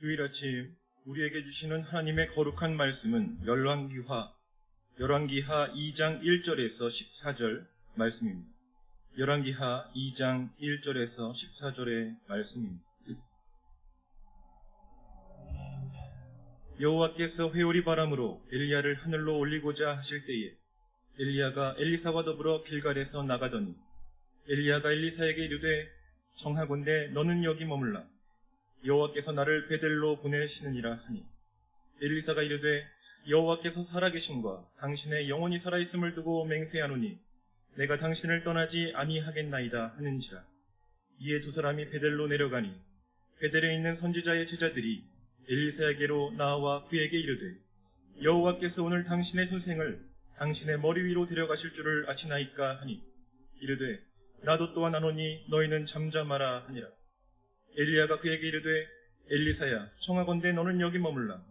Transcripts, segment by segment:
주일 아침 우리에게 주시는 하나님의 거룩한 말씀은 열왕기하 2장 1절에서 14절 말씀입니다. 열왕기하 2장 1절에서 14절의 말씀입니다. 여호와께서 회오리 바람으로 엘리야를 하늘로 올리고자 하실 때에 엘리야가 엘리사와 더불어 길갈에서 나가더니 엘리야가 엘리사에게 이르되 청하건대 너는 여기 머물라. 여호와께서 나를 베델로 보내시느니라 하니 엘리사가 이르되 여호와께서 살아계심과 당신의 영혼이 살아있음을 두고 맹세하노니 내가 당신을 떠나지 아니하겠나이다 하는지라. 이에 두 사람이 베델로 내려가니 베델에 있는 선지자의 제자들이 엘리사에게로 나와 그에게 이르되 여호와께서 오늘 당신의 선생을 당신의 머리 위로 데려가실 줄을 아시나이까 하니 이르되 나도 또한 아노니 너희는 잠잠하라 하니라. 엘리야가 그에게 이르되 엘리사야 청하건대 너는 여기 머물라.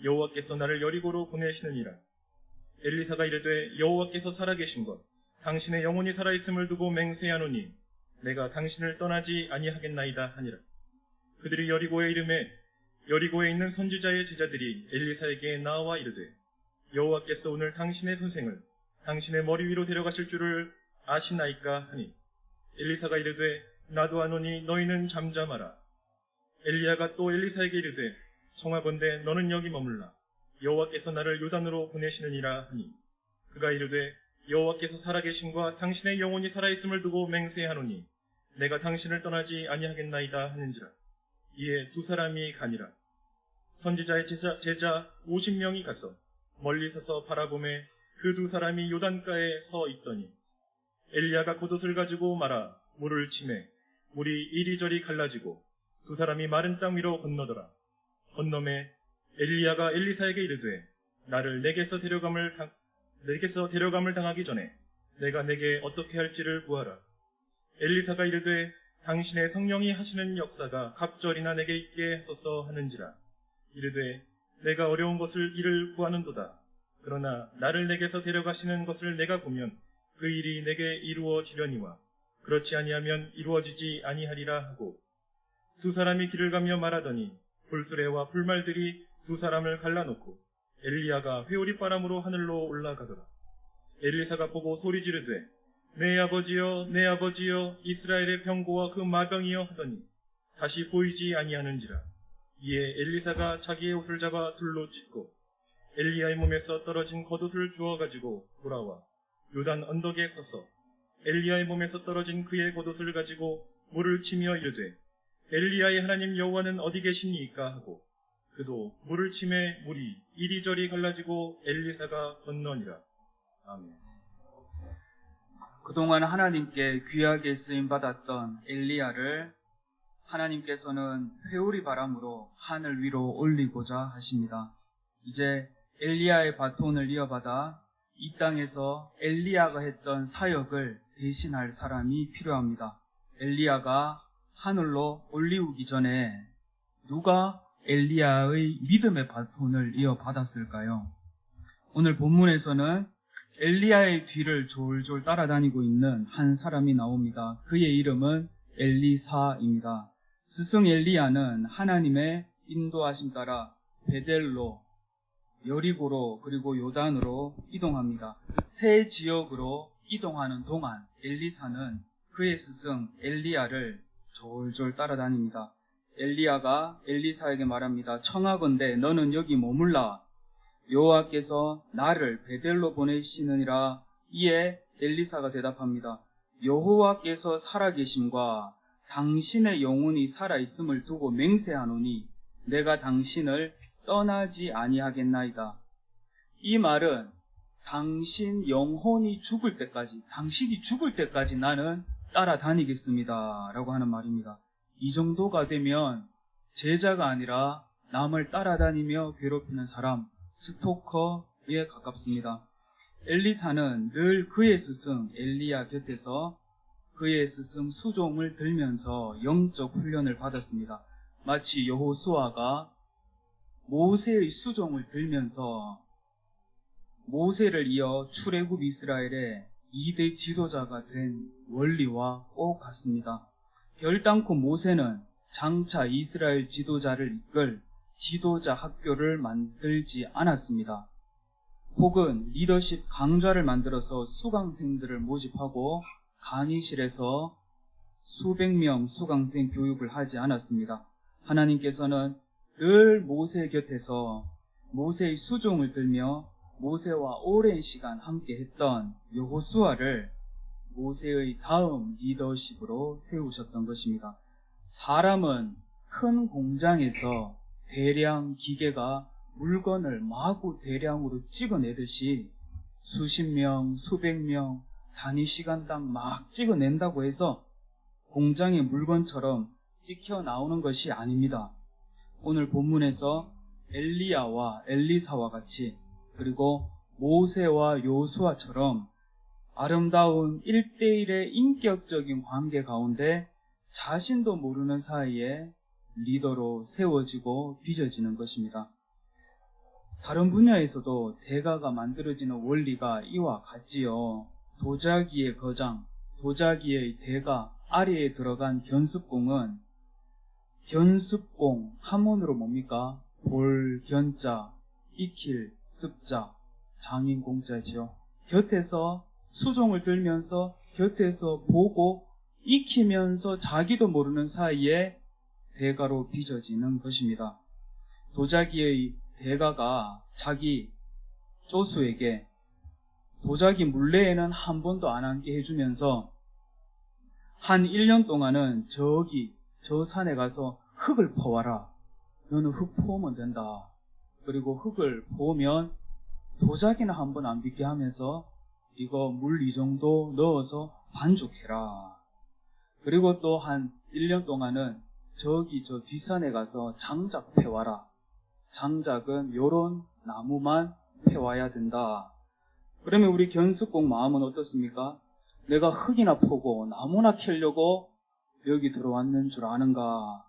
여호와께서 나를 여리고로 보내시느니라. 엘리사가 이르되 여호와께서 살아계신것 당신의 영혼이 살아있음을 두고 맹세하노니 내가 당신을 떠나지 아니하겠나이다 하니라. 그들이 여리고에 이르매 여리고에 있는 선지자의 제자들이 엘리사에게 나와 이르되 여호와께서 오늘 당신의 선생을 당신의 머리 위로 데려가실 줄을 아시나이까 하니 엘리사가 이르되 나도 아노니 너희는 잠잠하라. 엘리야가 또 엘리사에게 이르되 청하건대 너는 여기 머물라. 여호와께서 나를 요단으로 보내시느니라 하니 그가 이르되 여호와께서 살아계심과 당신의 영혼이 살아있음을 두고 맹세하노니 내가 당신을 떠나지 아니하겠나이다 하는지라. 이에 두 사람이 가니라. 선지자의 제자 50명이 가서 멀리 서서 바라보매 그 두 사람이 요단가에 서 있더니 엘리야가 겉옷을 가지고 말아 물을 치매 물이 이리저리 갈라지고 두 사람이 마른 땅 위로 건너더라. 건너매 엘리야가 엘리사에게 이르되 나를 내게서 데려감을 당하기 전에 내가 내게 어떻게 할지를 구하라. 엘리사가 이르되 당신의 성령이 하시는 역사가 갑절이나 내게 있게 하소서 하는지라. 이르되 내가 어려운 것을 이를 구하는도다. 그러나 나를 내게서 데려가시는 것을 내가 보면 그 일이 내게 이루어지려니와 그렇지 아니하면 이루어지지 아니하리라 하고 두 사람이 길을 가며 말하더니 불수레와 불말들이 두 사람을 갈라놓고 엘리야가 회오리 바람으로 하늘로 올라가더라. 엘리사가 보고 소리 지르되 내 아버지여 내 아버지여 이스라엘의 병고와 그 마병이여 하더니 다시 보이지 아니하는지라. 이에 엘리사가 자기의 옷을 잡아 둘로 찢고 엘리야의 몸에서 떨어진 겉옷을 주워가지고 돌아와 요단 언덕에 서서 엘리야의 몸에서 떨어진 그의 겉옷을 가지고 물을 치며 이르되 엘리야의 하나님 여호와는 어디 계시니까 하고 그도 물을 치매 물이 이리저리 갈라지고 엘리사가 건너니라. 아멘. 그동안 하나님께 귀하게 쓰임받았던 엘리야를 하나님께서는 회오리 바람으로 하늘 위로 올리고자 하십니다. 이제 엘리야의 바톤을 이어받아 이 땅에서 엘리야가 했던 사역을 대신할 사람이 필요합니다. 엘리야가 하늘로 올리우기 전에 누가 엘리야의 믿음의 바톤을 이어받았을까요? 오늘 본문에서는 엘리야의 뒤를 졸졸 따라다니고 있는 한 사람이 나옵니다. 그의 이름은 엘리사입니다. 스승 엘리야는 하나님의 인도하심 따라 베델로, 여리고로 그리고 요단으로 이동합니다. 새 지역으로 이동하는 동안 엘리사는 그의 스승 엘리야를 졸졸 따라다닙니다. 엘리야가 엘리사에게 말합니다. 청하건대 너는 여기 머물라. 여호와께서 나를 베델로 보내시느니라. 이에 엘리사가 대답합니다. 여호와께서 살아계심과 당신의 영혼이 살아있음을 두고 맹세하노니 내가 당신을 떠나지 아니하겠나이다. 이 말은 당신 영혼이 죽을 때까지, 당신이 죽을 때까지 나는 따라다니겠습니다 라고 하는 말입니다. 이 정도가 되면 제자가 아니라 남을 따라다니며 괴롭히는 사람, 스토커에 가깝습니다. 엘리사는 늘 그의 스승 엘리야 곁에서 그의 스승 수종을 들면서 영적 훈련을 받았습니다. 마치 여호수아가 모세의 수종을 들면서 모세를 이어 출애굽 이스라엘의 2대 지도자가 된 원리와 꼭 같습니다. 결단코 모세는 장차 이스라엘 지도자를 이끌 지도자 학교를 만들지 않았습니다. 혹은 리더십 강좌를 만들어서 수강생들을 모집하고 강의실에서 수백 명 수강생 교육을 하지 않았습니다. 하나님께서는 늘 모세 곁에서 모세의 수종을 들며 모세와 오랜 시간 함께 했던 여호수아를 모세의 다음 리더십으로 세우셨던 것입니다. 사람은 큰 공장에서 대량 기계가 물건을 마구 대량으로 찍어내듯이 수십 명, 수백 명 단위 시간당 막 찍어낸다고 해서 공장의 물건처럼 찍혀 나오는 것이 아닙니다. 오늘 본문에서 엘리야와 엘리사와 같이 그리고 모세와 요수아처럼 아름다운 1대1의 인격적인 관계 가운데 자신도 모르는 사이에 리더로 세워지고 빚어지는 것입니다. 다른 분야에서도 대가가 만들어지는 원리가 이와 같지요. 도자기의 거장, 도자기의 대가 아래에 들어간 견습공은 견습공 한문으로 뭡니까? 볼, 견자, 익힐, 습자, 장인 공자지요. 곁에서 수종을 들면서 곁에서 보고 익히면서 자기도 모르는 사이에 대가로 빚어지는 것입니다. 도자기의 대가가 자기 조수에게 도자기 물레에는 한 번도 안 앉게 해주면서 한 1년 동안은 저 산에 가서 흙을 퍼와라. 너는 흙 퍼오면 된다. 그리고 흙을 퍼오면 도자기는 한 번 안 빚게 하면서 이거 물 이 정도 넣어서 반죽해라. 그리고 또 한 1년 동안은 저 뒷산에 가서 장작 패와라. 장작은 요런 나무만 패와야 된다. 그러면 우리 견습공 마음은 어떻습니까? 내가 흙이나 퍼고 나무나 캐려고 여기 들어왔는 줄 아는가?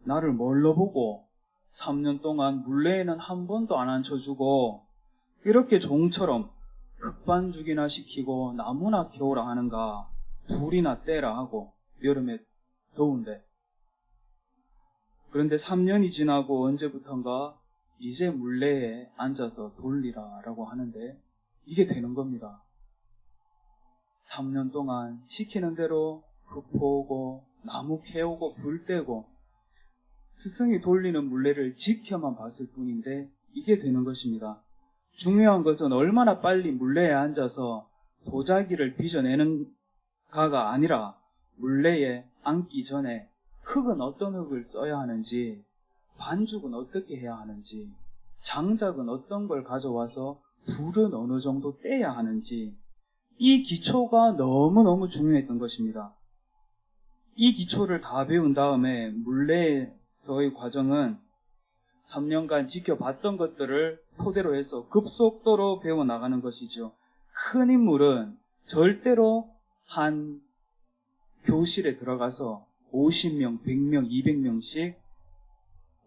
나를 뭘로 보고 3년 동안 물레에는 한 번도 안 앉혀주고 이렇게 종처럼 흙반죽이나 시키고 나무나 캐오라 하는가? 불이나 떼라 하고 여름에 더운데. 그런데 3년이 지나고 언제부턴가 이제 물레에 앉아서 돌리라 라고 하는데 이게 되는 겁니다. 3년 동안 시키는 대로 흙 퍼오고 나무 캐오고 불 떼고 스승이 돌리는 물레를 지켜만 봤을 뿐인데 이게 되는 것입니다. 중요한 것은 얼마나 빨리 물레에 앉아서 도자기를 빚어내는가가 아니라 물레에 앉기 전에 흙은 어떤 흙을 써야 하는지, 반죽은 어떻게 해야 하는지, 장작은 어떤 걸 가져와서 불은 어느 정도 떼야 하는지 이 기초가 너무너무 중요했던 것입니다. 이 기초를 다 배운 다음에 물레에서의 과정은 3년간 지켜봤던 것들을 토대로 해서 급속도로 배워나가는 것이죠. 큰 인물은 절대로 한 교실에 들어가서 50명, 100명, 200명씩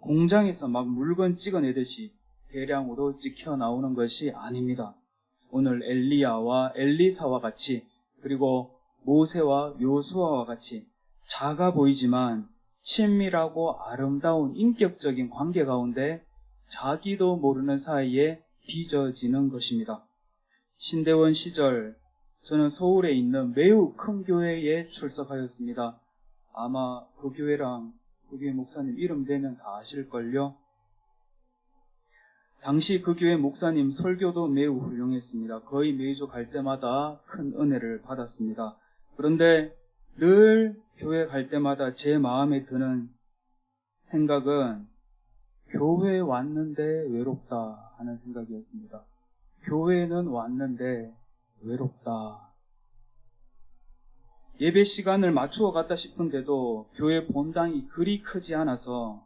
공장에서 막 물건 찍어내듯이 대량으로 찍혀 나오는 것이 아닙니다. 오늘 엘리야와 엘리사와 같이 그리고 모세와 요수아와 같이 작아 보이지만 친밀하고 아름다운 인격적인 관계 가운데 자기도 모르는 사이에 빚어지는 것입니다. 신대원 시절 저는 서울에 있는 매우 큰 교회에 출석하였습니다. 아마 그 교회랑 그 교회 목사님 이름 되면 다 아실걸요. 당시 그 교회 목사님 설교도 매우 훌륭했습니다. 거의 매주 갈 때마다 큰 은혜를 받았습니다. 그런데 늘 교회 갈 때마다 제 마음에 드는 생각은 교회에 왔는데 외롭다 하는 생각이었습니다. 교회는 왔는데 외롭다. 예배 시간을 맞추어 갔다 싶은데도 교회 본당이 그리 크지 않아서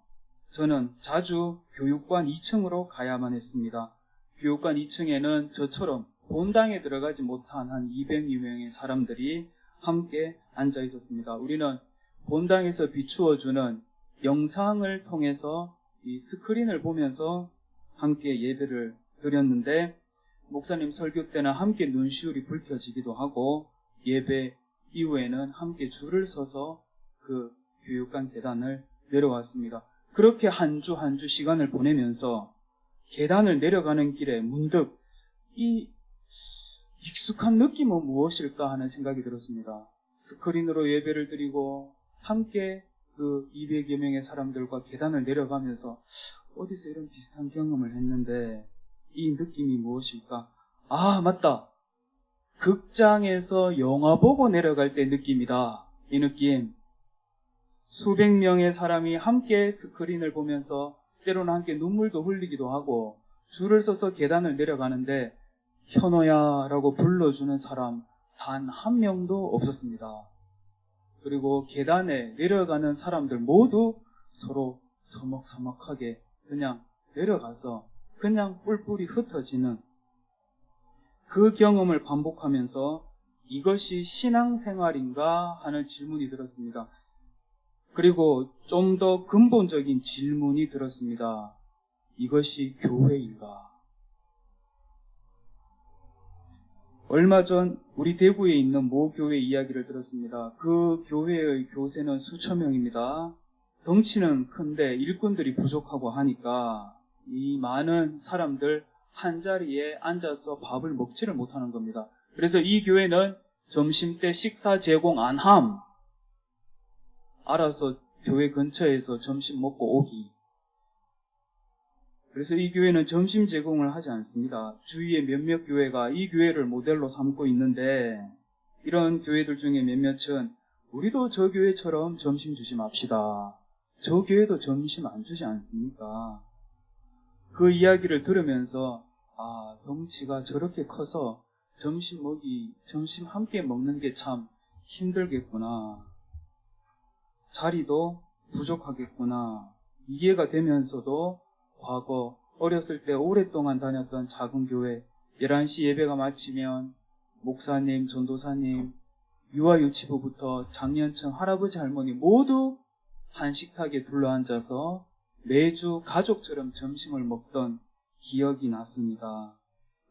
저는 자주 교육관 2층으로 가야만 했습니다. 교육관 2층에는 저처럼 본당에 들어가지 못한 한 200여명의 사람들이 함께 앉아 있었습니다. 우리는 본당에서 비추어주는 영상을 통해서 이 스크린을 보면서 함께 예배를 드렸는데 목사님 설교 때는 함께 눈시울이 붉혀지기도 하고 예배 이후에는 함께 줄을 서서 그 교육관 계단을 내려왔습니다. 그렇게 한 주 한 주 시간을 보내면서 계단을 내려가는 길에 문득 이 익숙한 느낌은 무엇일까 하는 생각이 들었습니다. 스크린으로 예배를 드리고 함께 그 200여 명의 사람들과 계단을 내려가면서 어디서 이런 비슷한 경험을 했는데 이 느낌이 무엇일까? 아, 맞다. 극장에서 영화 보고 내려갈 때 느낌이다. 이 느낌. 수백 명의 사람이 함께 스크린을 보면서 때로는 함께 눈물도 흘리기도 하고 줄을 서서 계단을 내려가는데 현호야 라고 불러주는 사람 단 한 명도 없었습니다. 그리고 계단에 내려가는 사람들 모두 서로 서먹서먹하게 그냥 내려가서 그냥 뿔뿔이 흩어지는 그 경험을 반복하면서 이것이 신앙생활인가 하는 질문이 들었습니다. 그리고 좀 더 근본적인 질문이 들었습니다. 이것이 교회인가? 얼마 전 우리 대구에 있는 모 교회 이야기를 들었습니다. 그 교회의 교세는 수천 명입니다. 덩치는 큰데 일꾼들이 부족하고 하니까 이 많은 사람들 한 자리에 앉아서 밥을 먹지를 못하는 겁니다. 그래서 이 교회는 점심때 식사 제공 안 함. 알아서 교회 근처에서 점심 먹고 오기. 그래서 이 교회는 점심 제공을 하지 않습니다. 주위의 몇몇 교회가 이 교회를 모델로 삼고 있는데 이런 교회들 중에 몇몇은 우리도 저 교회처럼 점심 주지 맙시다. 저 교회도 점심 안 주지 않습니까? 그 이야기를 들으면서 아, 덩치가 저렇게 커서 점심 함께 먹는 게 참 힘들겠구나. 자리도 부족하겠구나. 이해가 되면서도 과거 어렸을 때 오랫동안 다녔던 작은 교회 11시 예배가 마치면 목사님, 전도사님, 유아유치부부터 장년층 할아버지 할머니 모두 한 식탁에 둘러앉아서 매주 가족처럼 점심을 먹던 기억이 났습니다.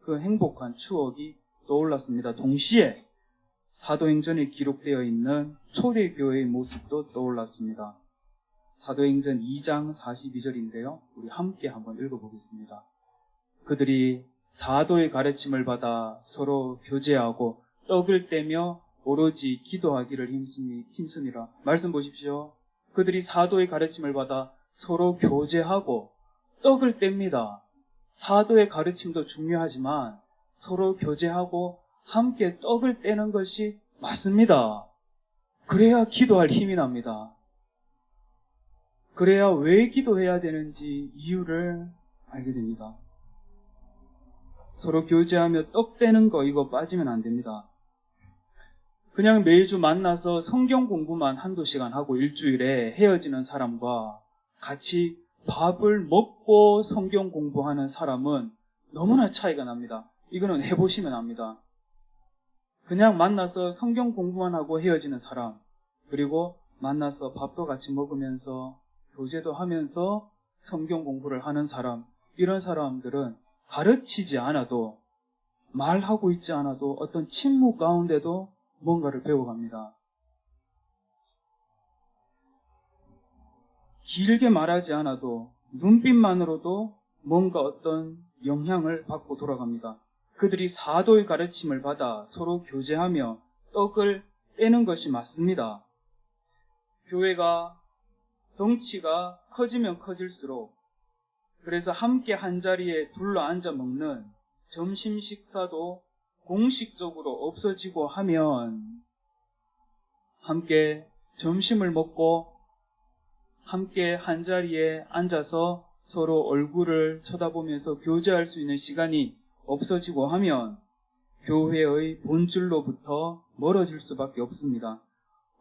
그 행복한 추억이 떠올랐습니다. 동시에 사도행전에 기록되어 있는 초대교회의 모습도 떠올랐습니다. 사도행전 2장 42절인데요. 우리 함께 한번 읽어보겠습니다. 그들이 사도의 가르침을 받아 서로 교제하고 떡을 떼며 오로지 기도하기를 힘쓰니라. 말씀 보십시오. 그들이 사도의 가르침을 받아 서로 교제하고 떡을 뗍니다. 사도의 가르침도 중요하지만 서로 교제하고 함께 떡을 떼는 것이 맞습니다. 그래야 기도할 힘이 납니다. 그래야 왜 기도해야 되는지 이유를 알게 됩니다. 서로 교제하며 떡 떼는 거 이거 빠지면 안 됩니다. 그냥 매주 만나서 성경 공부만 한두 시간 하고 일주일에 헤어지는 사람과 같이 밥을 먹고 성경 공부하는 사람은 너무나 차이가 납니다. 이거는 해보시면 압니다. 그냥 만나서 성경 공부만 하고 헤어지는 사람, 그리고 만나서 밥도 같이 먹으면서 교제도 하면서 성경 공부를 하는 사람, 이런 사람들은 가르치지 않아도 말하고 있지 않아도 어떤 침묵 가운데도 뭔가를 배워갑니다. 길게 말하지 않아도 눈빛만으로도 뭔가 어떤 영향을 받고 돌아갑니다. 그들이 사도의 가르침을 받아 서로 교제하며 떡을 떼는 것이 맞습니다. 교회가 덩치가 커지면 커질수록 그래서 함께 한 자리에 둘러앉아 먹는 점심 식사도 공식적으로 없어지고 하면 함께 점심을 먹고 함께 한 자리에 앉아서 서로 얼굴을 쳐다보면서 교제할 수 있는 시간이 없어지고 하면 교회의 본질로부터 멀어질 수밖에 없습니다.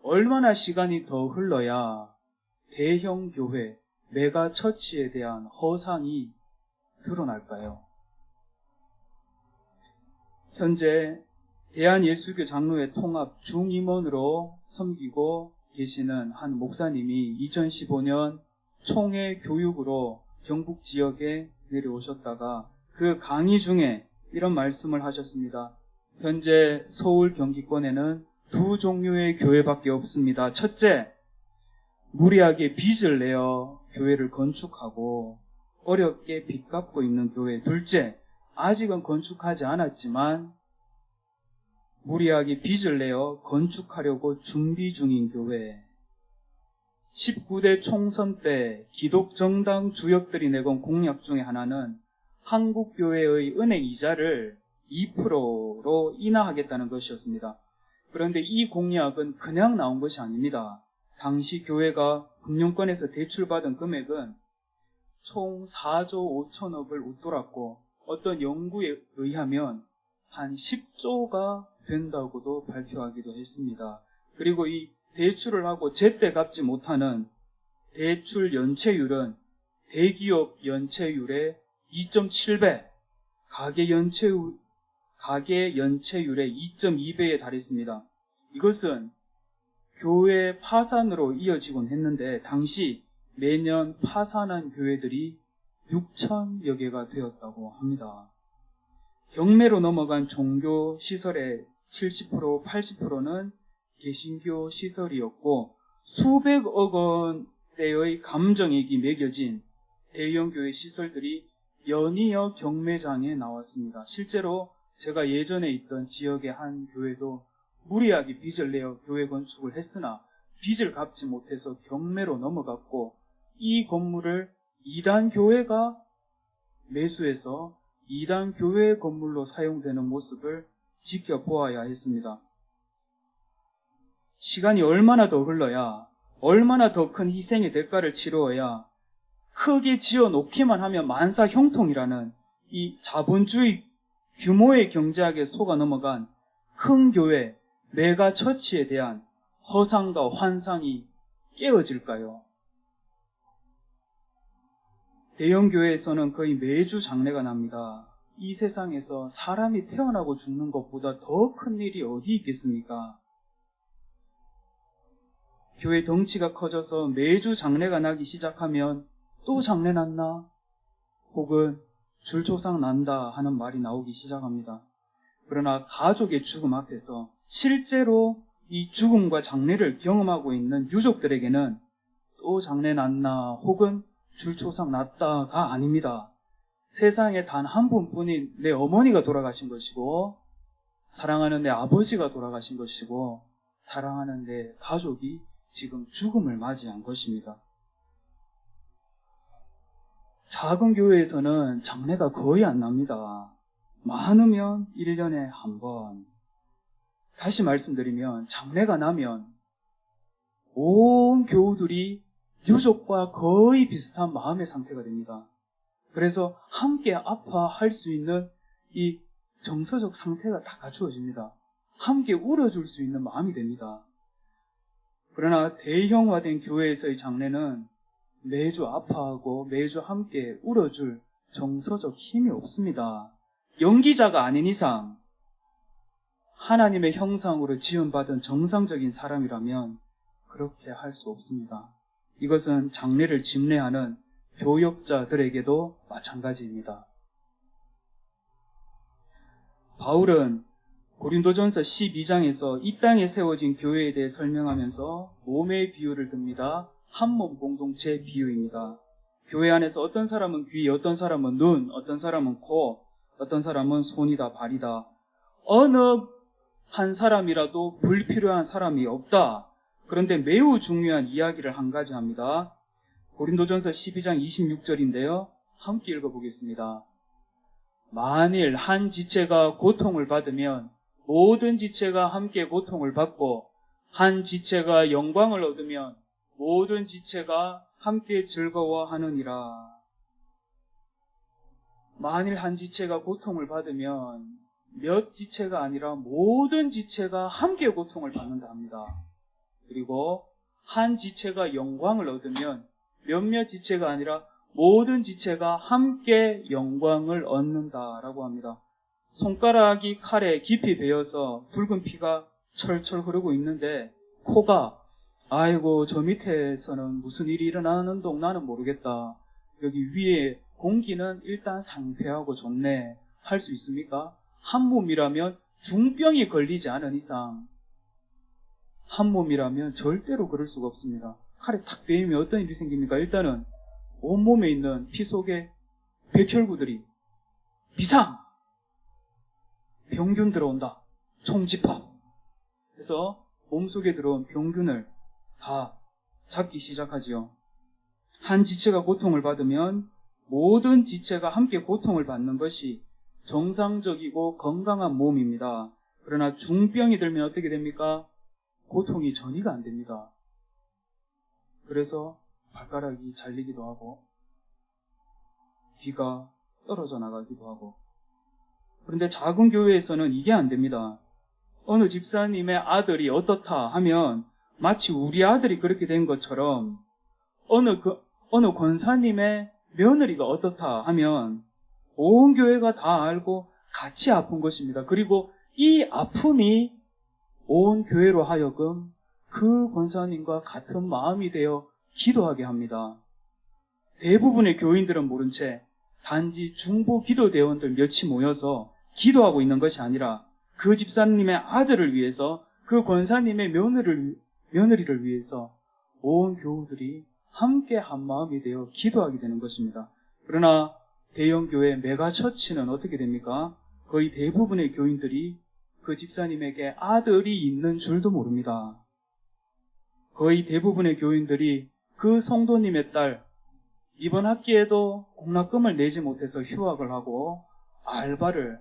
얼마나 시간이 더 흘러야 대형 교회, 메가 처치에 대한 허상이 드러날까요? 현재 대한예수교 장로회 통합 중임원으로 섬기고 계시는 한 목사님이 2015년 총회 교육으로 경북 지역에 내려오셨다가 그 강의 중에 이런 말씀을 하셨습니다. 현재 서울 경기권에는 두 종류의 교회밖에 없습니다. 첫째, 무리하게 빚을 내어 교회를 건축하고 어렵게 빚 갚고 있는 교회. 둘째, 아직은 건축하지 않았지만 무리하게 빚을 내어 건축하려고 준비 중인 교회. 19대 총선 때 기독정당 주역들이 내건 공약 중에 하나는 한국교회의 은행 이자를 2%로 인하하겠다는 것이었습니다. 그런데 이 공약은 그냥 나온 것이 아닙니다. 당시 교회가 금융권에서 대출받은 금액은 총 4조 5천억을 웃돌았고 어떤 연구에 의하면 한 10조가 된다고도 발표하기도 했습니다. 그리고 이 대출을 하고 제때 갚지 못하는 대출 연체율은 대기업 연체율의 2.7배, 가계 연체율의 2.2배에 달했습니다. 이것은 교회 파산으로 이어지곤 했는데 당시 매년 파산한 교회들이 6천여 개가 되었다고 합니다. 경매로 넘어간 종교 시설의 70%, 80%는 개신교 시설이었고 수백억 원대의 감정이익이 매겨진 대형교회 시설들이 연이어 경매장에 나왔습니다. 실제로 제가 예전에 있던 지역의 한 교회도 무리하게 빚을 내어 교회 건축을 했으나 빚을 갚지 못해서 경매로 넘어갔고 이 건물을 이단 교회가 매수해서 이단 교회 건물로 사용되는 모습을 지켜보아야 했습니다. 시간이 얼마나 더 흘러야, 얼마나 더 큰 희생의 대가를 치루어야 크게 지어놓기만 하면 만사 형통이라는 이 자본주의 규모의 경제학에 속아 넘어간 큰 교회, 메가 처치에 대한 허상과 환상이 깨어질까요? 대형 교회에서는 거의 매주 장례가 납니다. 이 세상에서 사람이 태어나고 죽는 것보다 더 큰 일이 어디 있겠습니까? 교회 덩치가 커져서 매주 장례가 나기 시작하면 또 장례 났나? 혹은 줄초상 난다 하는 말이 나오기 시작합니다. 그러나 가족의 죽음 앞에서 실제로 이 죽음과 장례를 경험하고 있는 유족들에게는 또 장례 났나 혹은 줄초상 났다가 아닙니다. 세상에 단 한 분뿐인 내 어머니가 돌아가신 것이고 사랑하는 내 아버지가 돌아가신 것이고 사랑하는 내 가족이 지금 죽음을 맞이한 것입니다. 작은 교회에서는 장례가 거의 안 납니다. 많으면 1년에 한 번. 다시 말씀드리면 장례가 나면 온 교우들이 유족과 거의 비슷한 마음의 상태가 됩니다. 그래서 함께 아파할 수 있는 이 정서적 상태가 다 갖추어집니다. 함께 울어줄 수 있는 마음이 됩니다. 그러나 대형화된 교회에서의 장례는 매주 아파하고 매주 함께 울어줄 정서적 힘이 없습니다. 연기자가 아닌 이상 하나님의 형상으로 지음받은 정상적인 사람이라면 그렇게 할 수 없습니다. 이것은 장례를 집례하는 교역자들에게도 마찬가지입니다. 바울은 고린도전서 12장에서 이 땅에 세워진 교회에 대해 설명하면서 몸의 비유를 듭니다. 한 몸 공동체 비유입니다. 교회 안에서 어떤 사람은 귀, 어떤 사람은 눈, 어떤 사람은 코, 어떤 사람은 손이다, 발이다. 어느 한 사람이라도 불필요한 사람이 없다. 그런데 매우 중요한 이야기를 한 가지 합니다. 고린도전서 12장 26절인데요. 함께 읽어보겠습니다. 만일 한 지체가 고통을 받으면 모든 지체가 함께 고통을 받고 한 지체가 영광을 얻으면 모든 지체가 함께 즐거워하느니라. 만일 한 지체가 고통을 받으면 몇 지체가 아니라 모든 지체가 함께 고통을 받는다 합니다. 그리고 한 지체가 영광을 얻으면 몇몇 지체가 아니라 모든 지체가 함께 영광을 얻는다라고 합니다. 손가락이 칼에 깊이 베어서 붉은 피가 철철 흐르고 있는데 코가 아이고 저 밑에서는 무슨 일이 일어나는 동 나는 모르겠다. 여기 위에 공기는 일단 상쾌하고 좋네. 할 수 있습니까? 한 몸이라면 중병이 걸리지 않은 이상 한 몸이라면 절대로 그럴 수가 없습니다. 칼에 탁 베이면 어떤 일이 생깁니까? 일단은 온몸에 있는 피 속에 백혈구들이 비상! 병균 들어온다. 총집합. 그래서 몸속에 들어온 병균을 다 잡기 시작하지요. 한 지체가 고통을 받으면 모든 지체가 함께 고통을 받는 것이 정상적이고 건강한 몸입니다. 그러나 중병이 들면 어떻게 됩니까? 고통이 전이가 안 됩니다. 그래서 발가락이 잘리기도 하고 귀가 떨어져 나가기도 하고. 그런데 작은 교회에서는 이게 안 됩니다. 어느 집사님의 아들이 어떻다 하면 마치 우리 아들이 그렇게 된 것처럼 어느 권사님의 며느리가 어떻다 하면 온 교회가 다 알고 같이 아픈 것입니다. 그리고 이 아픔이 온 교회로 하여금 그 권사님과 같은 마음이 되어 기도하게 합니다. 대부분의 교인들은 모른 채 단지 중보 기도 대원들 몇이 모여서 기도하고 있는 것이 아니라 그 집사님의 아들을 위해서, 그 권사님의 며느리를 위해서 온 교우들이 함께 한 마음이 되어 기도하게 되는 것입니다. 그러나 대형교회 메가처치는 어떻게 됩니까? 거의 대부분의 교인들이 그 집사님에게 아들이 있는 줄도 모릅니다. 거의 대부분의 교인들이 그 성도님의 딸, 이번 학기에도 공납금을 내지 못해서 휴학을 하고 알바를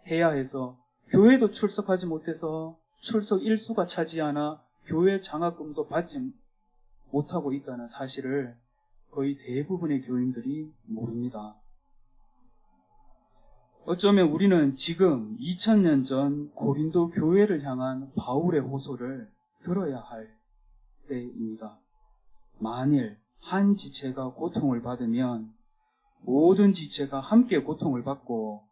해야 해서 교회도 출석하지 못해서 출석 일수가 차지 않아 교회 장학금도 받지 못하고 있다는 사실을 거의 대부분의 교인들이 모릅니다. 어쩌면 우리는 지금 2000년 전 고린도 교회를 향한 바울의 호소를 들어야 할 때입니다. 만일 한 지체가 고통을 받으면 모든 지체가 함께 고통을 받고,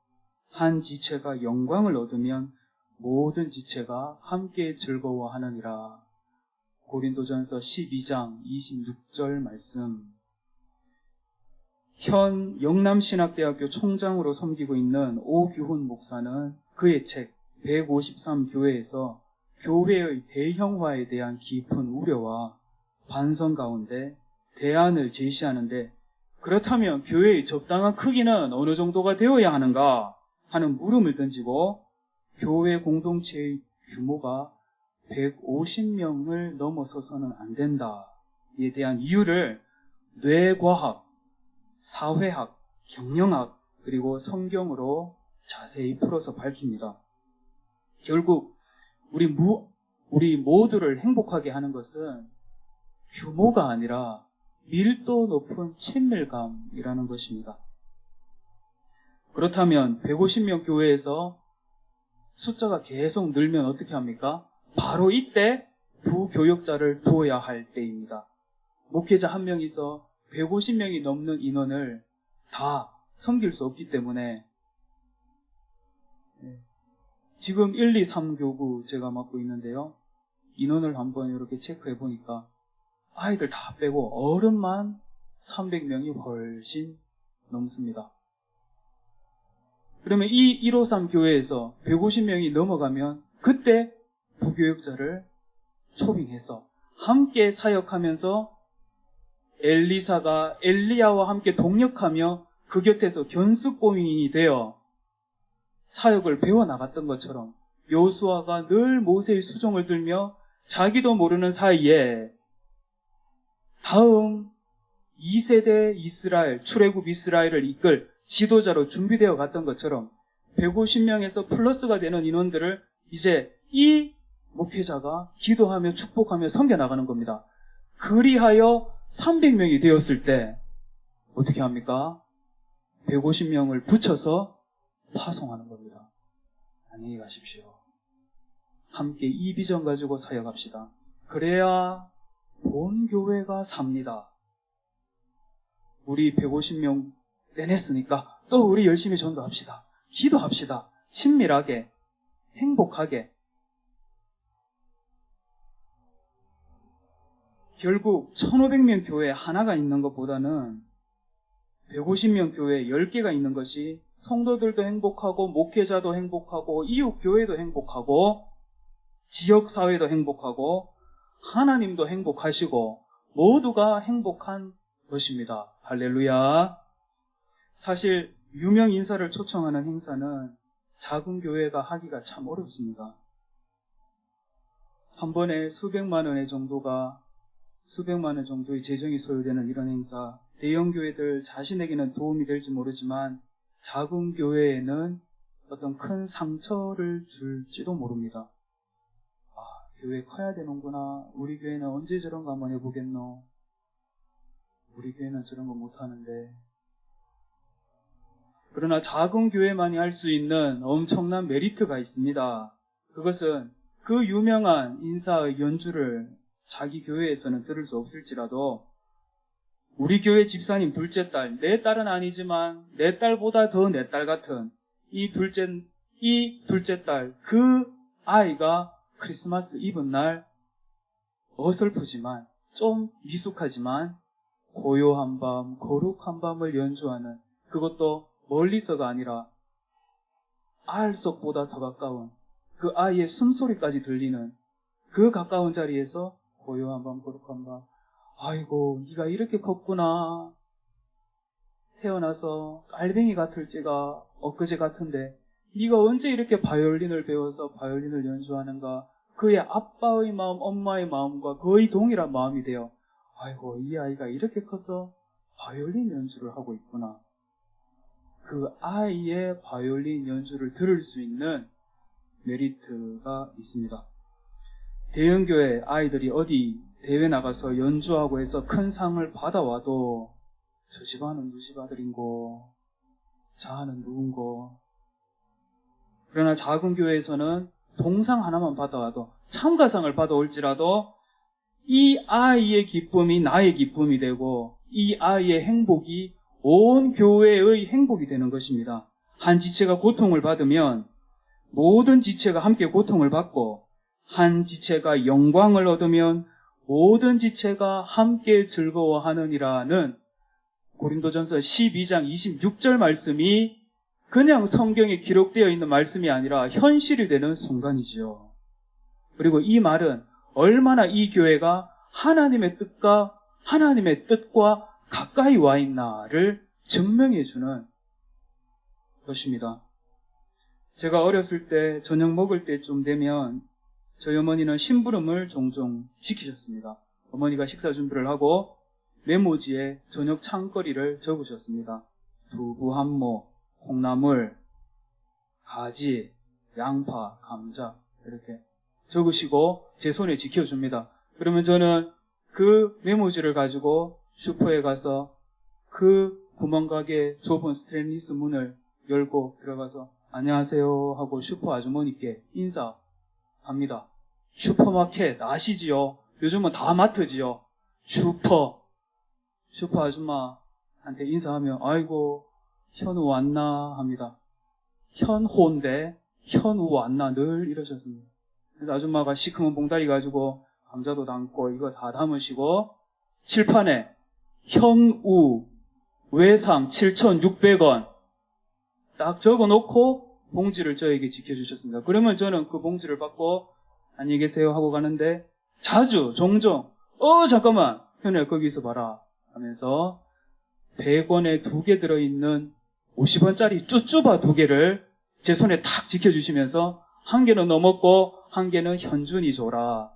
한 지체가 영광을 얻으면 모든 지체가 함께 즐거워하느니라. 고린도전서 12장 26절 말씀. 현 영남신학대학교 총장으로 섬기고 있는 오규훈 목사는 그의 책 153교회에서 교회의 대형화에 대한 깊은 우려와 반성 가운데 대안을 제시하는데, 그렇다면 교회의 적당한 크기는 어느 정도가 되어야 하는가 하는 물음을 던지고, 교회 공동체의 규모가 150명을 넘어서서는 안 된다에 대한 이유를 뇌과학, 사회학, 경영학, 그리고 성경으로 자세히 풀어서 밝힙니다. 결국 우리 모두를 행복하게 하는 것은 규모가 아니라 밀도 높은 친밀감이라는 것입니다. 그렇다면 150명 교회에서 숫자가 계속 늘면 어떻게 합니까? 바로 이때 부교역자를 두어야 할 때입니다. 목회자 한 명이서 150명이 넘는 인원을 다 섬길 수 없기 때문에 지금 1, 2, 3교구 제가 맡고 있는데요. 인원을 한번 이렇게 체크해 보니까 아이들 다 빼고 어른만 300명이 훨씬 넘습니다. 그러면 이 153 교회에서 150명이 넘어가면 그때 부교역자를 초빙해서 함께 사역하면서 엘리사가 엘리야와 함께 동역하며 그 곁에서 견습공인이 되어 사역을 배워나갔던 것처럼 여호수아가 늘 모세의 수종을 들며 자기도 모르는 사이에 다음 2세대 이스라엘, 출애굽 이스라엘을 이끌 지도자로 준비되어 갔던 것처럼 150명에서 플러스가 되는 인원들을 이제 이 목회자가 기도하며 축복하며 섬겨나가는 겁니다. 그리하여 300명이 되었을 때 어떻게 합니까? 150명을 붙여서 파송하는 겁니다. 안녕히 가십시오. 함께 이 비전 가지고 사역합시다. 그래야 본 교회가 삽니다. 우리 150명 빼냈으니까 또 우리 열심히 전도합시다. 기도합시다. 친밀하게, 행복하게. 결국 1500명 교회 하나가 있는 것보다는 150명 교회 10개가 있는 것이 성도들도 행복하고 목회자도 행복하고 이웃 교회도 행복하고 지역사회도 행복하고 하나님도 행복하시고 모두가 행복한 것입니다. 할렐루야. 사실 유명 인사를 초청하는 행사는 작은 교회가 하기가 참 어렵습니다. 한 번에 수백만 원 정도의 재정이 소요되는 이런 행사, 대형 교회들 자신에게는 도움이 될지 모르지만 작은 교회에는 어떤 큰 상처를 줄지도 모릅니다. 아, 교회 커야 되는구나. 우리 교회는 언제 저런 거 한번 해보겠노. 우리 교회는 저런 거 못하는데. 그러나 작은 교회만이 할 수 있는 엄청난 메리트가 있습니다. 그것은 그 유명한 인사의 연주를 자기 교회에서는 들을 수 없을지라도 우리 교회 집사님 둘째 딸, 내 딸은 아니지만 내 딸보다 더 내 딸 같은 이 둘째 딸, 그 아이가 크리스마스 이브 날 어설프지만 좀 미숙하지만 고요한 밤, 거룩한 밤을 연주하는, 그것도 멀리서가 아니라 알속보다 더 가까운 그 아이의 숨소리까지 들리는 그 가까운 자리에서 고요한 밤, 거룩한 밤, 아이고 네가 이렇게 컸구나. 태어나서 깔뱅이 같을지가 엊그제 같은데 네가 언제 이렇게 바이올린을 배워서 바이올린을 연주하는가. 그의 아빠의 마음, 엄마의 마음과 거의 동일한 마음이 되어 아이고 이 아이가 이렇게 커서 바이올린 연주를 하고 있구나. 그 아이의 바이올린 연주를 들을 수 있는 메리트가 있습니다. 대형교회 아이들이 어디 대회 나가서 연주하고 해서 큰 상을 받아와도 저 집안은 누집 아들인고 자아는 누군고. 그러나 작은 교회에서는 동상 하나만 받아와도, 참가상을 받아올지라도 이 아이의 기쁨이 나의 기쁨이 되고 이 아이의 행복이 온 교회의 행복이 되는 것입니다. 한 지체가 고통을 받으면 모든 지체가 함께 고통을 받고, 한 지체가 영광을 얻으면 모든 지체가 함께 즐거워하느니라는 고린도전서 12장 26절 말씀이 그냥 성경에 기록되어 있는 말씀이 아니라 현실이 되는 순간이지요. 그리고 이 말은 얼마나 이 교회가 하나님의 뜻과 가까이 와 있나를 증명해 주는 것입니다. 제가 어렸을 때 저녁 먹을 때쯤 되면 저희 어머니는 심부름을 종종 시키셨습니다. 어머니가 식사 준비를 하고 메모지에 저녁 창거리를 적으셨습니다. 두부 한 모, 콩나물, 가지, 양파, 감자 이렇게 적으시고 제 손에 지켜줍니다. 그러면 저는 그 메모지를 가지고 슈퍼에 가서 그 구멍가게 좁은 스테인리스 문을 열고 들어가서 안녕하세요 하고 슈퍼 아주머니께 인사합니다. 슈퍼마켓 아시지요? 요즘은 다 마트지요. 슈퍼 아줌마한테 인사하면 아이고 현우 왔나 합니다. 현호인데 현우 왔나 늘 이러셨습니다. 그래서 아줌마가 시커먼 봉다리 가지고 감자도 담고 이거 다 담으시고 칠판에 현우 외상 7,600원 딱 적어놓고 봉지를 저에게 지켜주셨습니다. 그러면 저는 그 봉지를 받고 안녕히 계세요 하고 가는데 종종 잠깐만 현우야 거기 있어 봐라 하면서 100원에 2개 들어있는 50원짜리 쭈쭈바 2개를 제 손에 탁 지켜주시면서 한 개는 너 먹고 한 개는 현준이 줘라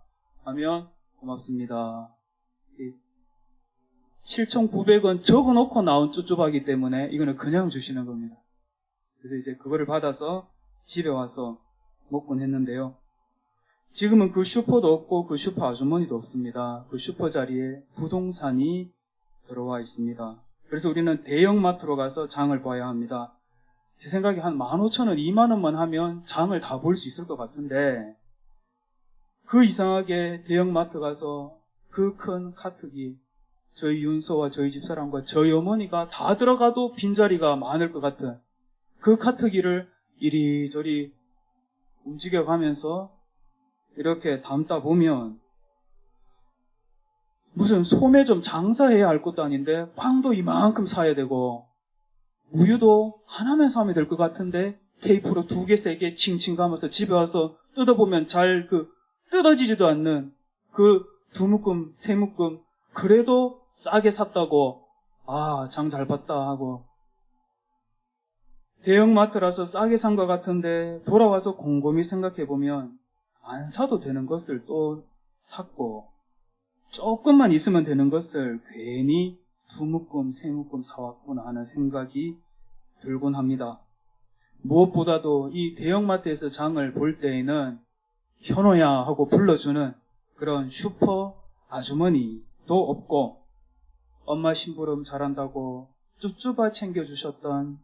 하면 고맙습니다. 7,900원 적어놓고 나온 쭈쭈바기 때문에 이거는 그냥 주시는 겁니다. 그래서 이제 그거를 받아서 집에 와서 먹곤 했는데요. 지금은 그 슈퍼도 없고 그 슈퍼 아주머니도 없습니다. 그 슈퍼 자리에 부동산이 들어와 있습니다. 그래서 우리는 대형마트로 가서 장을 봐야 합니다. 제 생각에 한 15,000원, 20,000원만 하면 장을 다 볼 수 있을 것 같은데 그 이상하게 대형마트 가서 그 큰 카트기 저희 윤서와 저희 집사람과 저희 어머니가 다 들어가도 빈자리가 많을 것 같은 그 카트기를 이리저리 움직여가면서 이렇게 담다 보면 무슨 소매점 장사해야 할 것도 아닌데 빵도 이만큼 사야 되고 우유도 하나만 사면 될 것 같은데 테이프로 2개, 3개 칭칭 감아서 집에 와서 뜯어보면 잘 뜯어지지도 않는 그 2묶음, 3묶음 그래도 싸게 샀다고 아, 장 잘 봤다 하고 대형마트라서 싸게 산 것 같은데 돌아와서 곰곰이 생각해보면 안 사도 되는 것을 또 샀고 조금만 있으면 되는 것을 괜히 두 묶음, 세 묶음 사왔구나 하는 생각이 들곤 합니다. 무엇보다도 이 대형마트에서 장을 볼 때에는 현호야 하고 불러주는 그런 슈퍼 아주머니도 없고 엄마 심부름 잘한다고 쭈쭈바 챙겨주셨던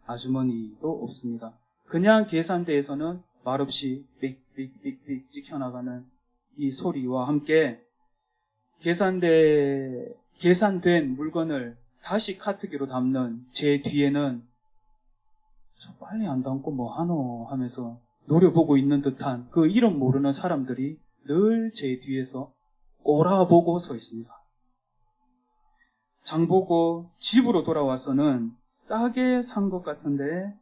아주머니도 없습니다. 그냥 계산대에서는 말없이 삑삑삑삑 찍혀나가는 이 소리와 함께 계산된 물건을 다시 카트기로 담는 제 뒤에는 저 빨리 안 담고 뭐 하노 하면서 노려보고 있는 듯한 그 이름 모르는 사람들이 늘 제 뒤에서 꼬라보고 서 있습니다. 장보고 집으로 돌아와서는 싸게 산 것 같은데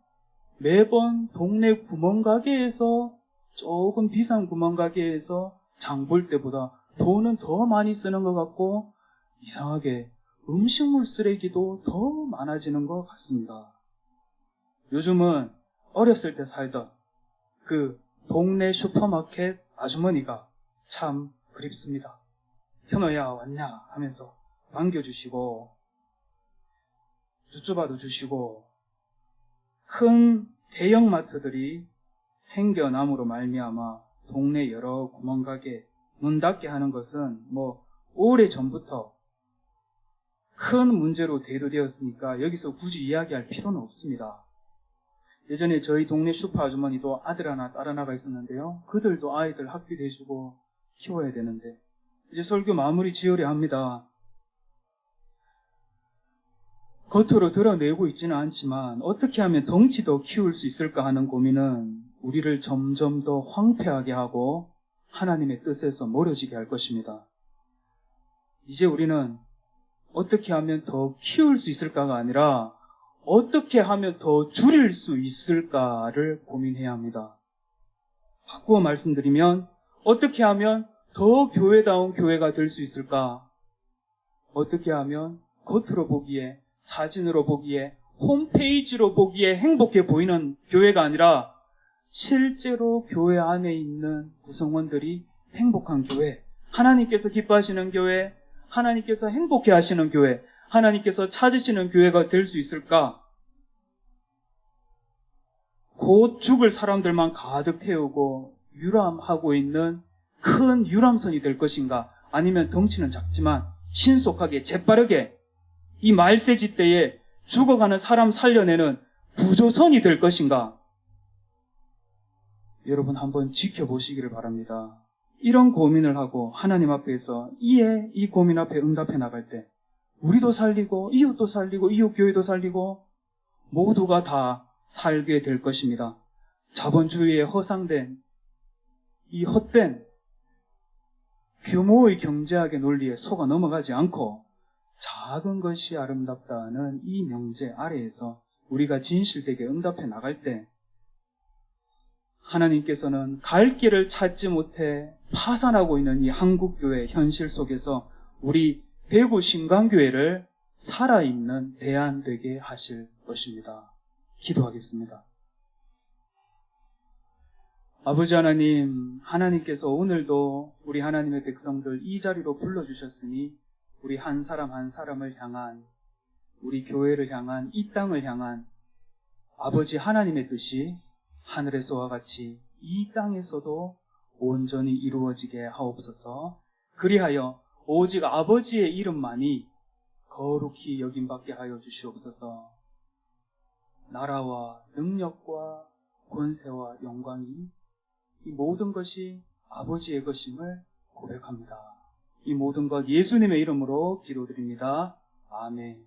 매번 동네 구멍가게에서 조금 비싼 구멍가게에서 장 볼 때보다 돈은 더 많이 쓰는 것 같고 이상하게 음식물 쓰레기도 더 많아지는 것 같습니다. 요즘은 어렸을 때 살던 그 동네 슈퍼마켓 아주머니가 참 그립습니다. 현호야 왔냐 하면서 반겨주시고 쭈쭈바도 주시고 큰 대형마트들이 생겨남으로 말미암아 동네 여러 구멍가게 문 닫게 하는 것은 뭐 오래전부터 큰 문제로 대두되었으니까 여기서 굳이 이야기할 필요는 없습니다. 예전에 저희 동네 슈퍼 아주머니도 아들 하나 딸 하나가 있었는데요. 그들도 아이들 학비 대주고 키워야 되는데 이제 설교 마무리 지으려 합니다. 겉으로 드러내고 있지는 않지만 어떻게 하면 덩치 더 키울 수 있을까 하는 고민은 우리를 점점 더 황폐하게 하고 하나님의 뜻에서 멀어지게 할 것입니다. 이제 우리는 어떻게 하면 더 키울 수 있을까가 아니라 어떻게 하면 더 줄일 수 있을까를 고민해야 합니다. 바꾸어 말씀드리면 어떻게 하면 더 교회다운 교회가 될 수 있을까? 어떻게 하면 겉으로 보기에 사진으로 보기에 홈페이지로 보기에 행복해 보이는 교회가 아니라 실제로 교회 안에 있는 구성원들이 행복한 교회, 하나님께서 기뻐하시는 교회, 하나님께서 행복해 하시는 교회, 하나님께서 찾으시는 교회가 될 수 있을까? 곧 죽을 사람들만 가득 태우고 유람하고 있는 큰 유람선이 될 것인가? 아니면 덩치는 작지만 신속하게 재빠르게 이 말세지 때에 죽어가는 사람 살려내는 구조선이 될 것인가? 여러분 한번 지켜보시기를 바랍니다. 이런 고민을 하고 하나님 앞에서 이 고민 앞에 응답해 나갈 때 우리도 살리고 이웃도 살리고 이웃 교회도 살리고 모두가 다 살게 될 것입니다. 자본주의에 허상된 이 헛된 규모의 경제학의 논리에 속아 넘어가지 않고 작은 것이 아름답다는 이 명제 아래에서 우리가 진실되게 응답해 나갈 때 하나님께서는 갈 길을 찾지 못해 파산하고 있는 이 한국교회 현실 속에서 우리 대구 신강교회를 살아있는 대안되게 하실 것입니다. 기도하겠습니다. 아버지 하나님, 하나님께서 오늘도 우리 하나님의 백성들 이 자리로 불러주셨으니 우리 한 사람 한 사람을 향한, 우리 교회를 향한, 이 땅을 향한 아버지 하나님의 뜻이 하늘에서와 같이 이 땅에서도 온전히 이루어지게 하옵소서. 그리하여 오직 아버지의 이름만이 거룩히 여김받게 하여 주시옵소서. 나라와 능력과 권세와 영광이 이 모든 것이 아버지의 것임을 고백합니다. 이 모든 것 예수님의 이름으로 기도드립니다. 아멘.